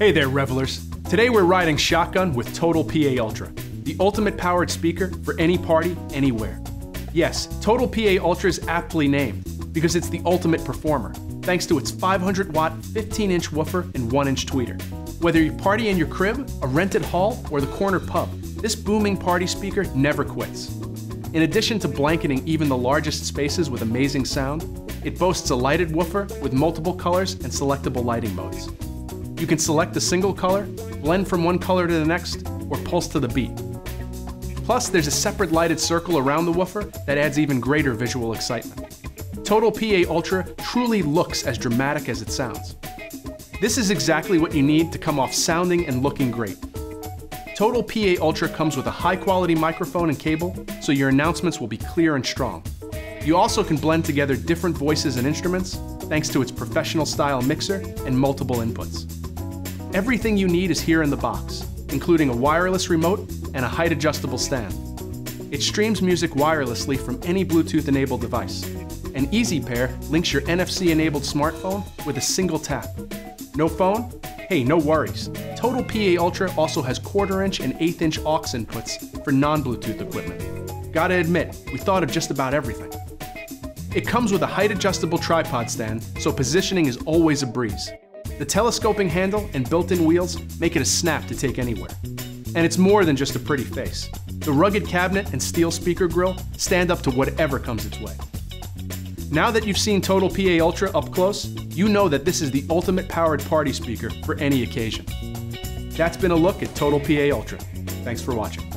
Hey there, revelers. Today we're riding shotgun with Total PA Ultra, the ultimate powered speaker for any party, anywhere. Yes, Total PA Ultra is aptly named because it's the ultimate performer, thanks to its 500-watt, 15-inch woofer and 1-inch tweeter. Whether you party in your crib, a rented hall, or the corner pub, this booming party speaker never quits. In addition to blanketing even the largest spaces with amazing sound, it boasts a lighted woofer with multiple colors and selectable lighting modes. You can select a single color, blend from one color to the next, or pulse to the beat. Plus, there's a separate lighted circle around the woofer that adds even greater visual excitement. Total PA Ultra truly looks as dramatic as it sounds. This is exactly what you need to come off sounding and looking great. Total PA Ultra comes with a high-quality microphone and cable, so your announcements will be clear and strong. You also can blend together different voices and instruments, thanks to its professional-style mixer and multiple inputs. Everything you need is here in the box, including a wireless remote and a height-adjustable stand. It streams music wirelessly from any Bluetooth-enabled device. An Easy Pair links your NFC-enabled smartphone with a single tap. No phone? Hey, no worries. Total PA Ultra also has 1/4-inch and 1/8-inch aux inputs for non-Bluetooth equipment. Gotta admit, we thought of just about everything. It comes with a height-adjustable tripod stand, so positioning is always a breeze. The telescoping handle and built-in wheels make it a snap to take anywhere. And it's more than just a pretty face. The rugged cabinet and steel speaker grille stand up to whatever comes its way. Now that you've seen Total PA Ultra up close, you know that this is the ultimate powered party speaker for any occasion. That's been a look at Total PA Ultra. Thanks for watching.